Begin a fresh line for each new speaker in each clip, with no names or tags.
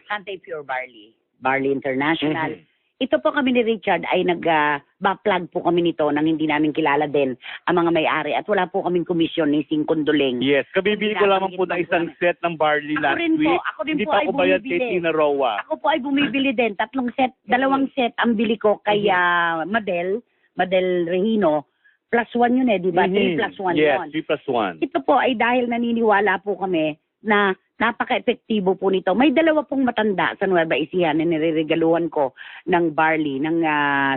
Sante Pure Barley. Barley International. Ito po kami ni Richard ay nag-backplug po kami nito nang hindi namin kilala din ang mga may-ari at wala po kaming komisyon ni Sing Condoling.
Yes, kabibili ko lamang po na isang set ng barley last week.
Ako rin
Hindi
po
pa
ay
ako bayad kay
bumibili.
Tina Roa.
Ako po ay bumibili din. 2 set ang bili ko kay Madel Regino. +1 yun di ba? 3+1
Yes,
yun.
3+1.
Ito po ay dahil naniniwala po kami na napaka-epektibo po nito. May 2 pong matanda sa Nueva Ecija na nireregaluhan ko ng barley, ng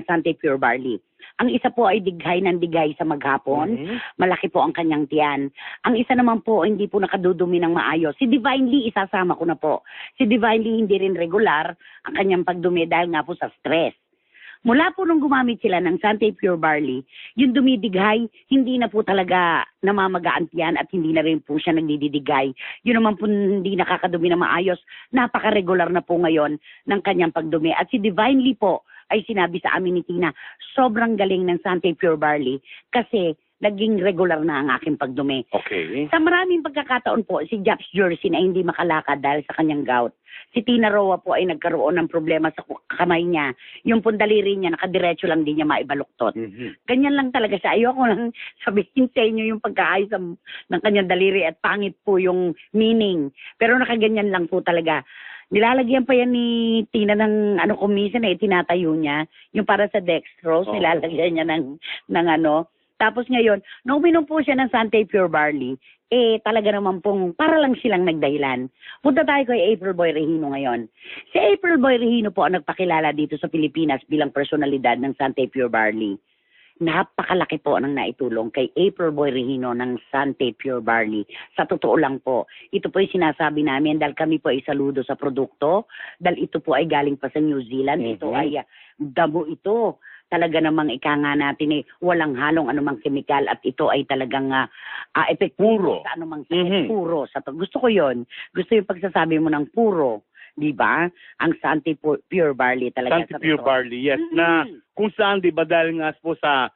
Sante Pure Barley. Ang isa po ay dighay ng dighay sa maghapon. Malaki po ang kanyang tiyan. Ang isa naman po, hindi po nakadudumi ng maayos. Si Divine Lee, isasama ko na po. Si Divine Lee, hindi rin regular ang kanyang pagdumi dahil nga po sa stress. Mula po nung gumamit sila ng Sante Pure Barley, yung dumidighay, hindi na po talaga namamagaan yan at hindi na rin po siya nagdidigay. Yun naman po hindi nakakadumi na maayos. Napaka-regular na po ngayon ng kanyang pagdumi. At si Divine Lee po ay sinabi sa amin ni Tina, sobrang galing ng Sante Pure Barley kasi naging regular na ang aking pagdumi.
Okay.
Sa maraming pagkakataon po, si Japs Jersey na hindi makalakad dahil sa kanyang gout. Si Tina Roa po ay nagkaroon ng problema sa kamay niya. Yung pundaliri niya, nakadiretso lang din niya maibaluktot. Ganyan lang talaga siya. Ayoko lang sabihin sa inyo yung pagkaayos ng kanyang daliri at pangit po yung meaning. Pero nakaganyan lang po talaga. Nilalagyan pa yan ni Tina ng kumisan tinatayo niya. Yung para sa dextrose, nilalagyan niya ng Tapos ngayon, nung uminom po siya ng Sante Pure Barley, talaga naman pong para lang silang nagdahilan. Punta tayo kay April Boy Regino ngayon. Si April Boy Regino po ang nagpakilala dito sa Pilipinas bilang personalidad ng Sante Pure Barley. Napakalaki po ng naitulong kay April Boy Regino ng Sante Pure Barley. Sa totoo lang po, ito po ay sinasabi namin dahil kami po ay saludo sa produkto, dahil ito po ay galing pa sa New Zealand, ito ay damo ito. Talaga namang ika nga natin walang halong anumang kemikal at ito ay talagang epektibo sa anumang sakit. Puro. Gusto ko yon. Gusto yung pagsasabi mo ng puro. Di ba? Ang Sante Pure Barley talaga.
Sante Pure Barley, yes. Na kung saan, di ba, dahil nga po sa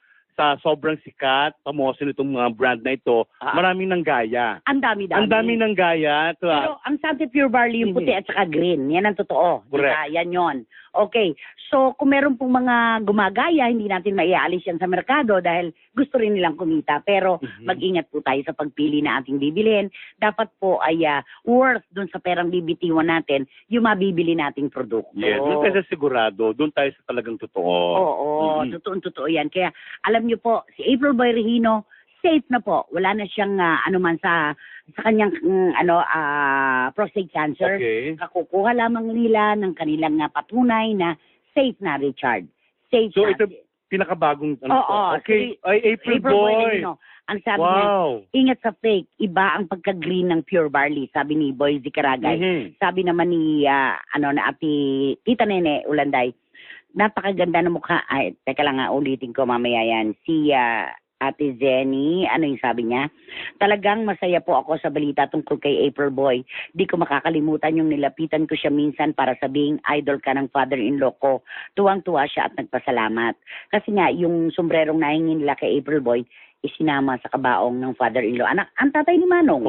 sobrang sikat, pamoso nitong mga brand na ito, maraming nanggaya.
Ang dami-dami.
Ang dami nanggaya.
Pero ang Sante Pure Barley, yung puti at saka green, yan ang totoo.
Correct.
Diba? Yan yon. Okay. So, kung meron pong mga gumagaya, hindi natin maialis yan sa merkado dahil gusto rin nilang kumita. Pero mag-ingat po tayo sa pagpili na ating bibilhin. Dapat po ay worth dun sa perang bibitiwan natin yung mabibili nating produkto.
Yes, doon tayo sa sigurado. Doon tayo sa talagang totoo.
Oo, totoo yan. Kaya alam niyo po, si April Boy Regino, safe na po. Wala na siyang anuman sa kanyang prostate cancer.
Okay.
Kakukuha lamang nila ng kanilang patunay na safe na, Richard. Safe
So
na.
ito pinakabagong Okay,
si
ay April Boy.
Regino. Ang sabi niya, ingat sa fake, iba ang pagka-green ng Pure Barley, sabi ni Boy Zicaragay. Sabi naman ni na Tita Nene Ulanday, napakaganda ng mukha. Ay, teka lang ulitin ko mamaya yan. Si Ate Jenny, ano yung sabi niya? Talagang masaya po ako sa balita tungkol kay April Boy. Di ko makakalimutan yung nilapitan ko siya minsan para sabing idol ka ng father-in-law ko. Tuwang-tuwa siya at nagpasalamat. Kasi nga, yung sombrerong nahingin nila kay April Boy, isinama sa kabaong ng father-in-law. Ang tatay ni Manong.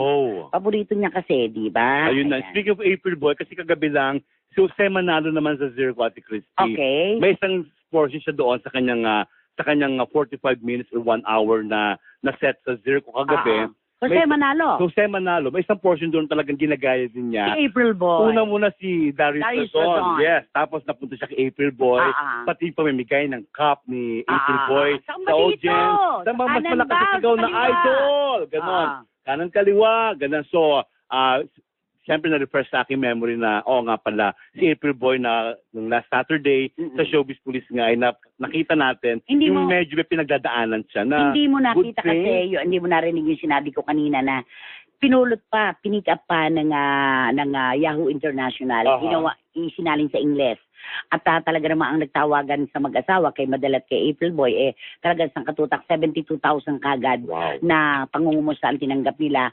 Paborito niya kasi, di ba?
Ayun na. Speaking of April Boy, kasi kagabi lang, si Jose Manalo naman sa Zero Ate Christie.
Okay.
May isang portion siya doon sa kanyang 45 minutes or 1 hour na set sa Zero kagabi.
Jose Manalo.
Jose Manalo. May isang portion doon talagang ginagaya din niya.
Si April Boy.
Una muna si Darius Razon. Yes. Tapos napunta siya kay April Boy. Pati pamimigay ng cup ni April Boy sa audience. Sa mga mas malakas na sigaw na idol. Ganon. Kanan kaliwa. Ganon. So, siyempre na-refer sa aking memory na, nga pala, si April Boy na nung last Saturday sa Showbiz Police nga ay nakita natin yung medyo may pinagdadaanan siya na
hindi mo nakita kasi, hindi mo narinig yung sinabi ko kanina na pinulot pa, pinick up pa ng Yahoo International, isinalin sa Ingles. At talaga naman ang nagtawagan sa mag-asawa kay Madel at kay April Boy, talagang sang katutak 72,000 kagad na pangungumusta ang tinanggap nila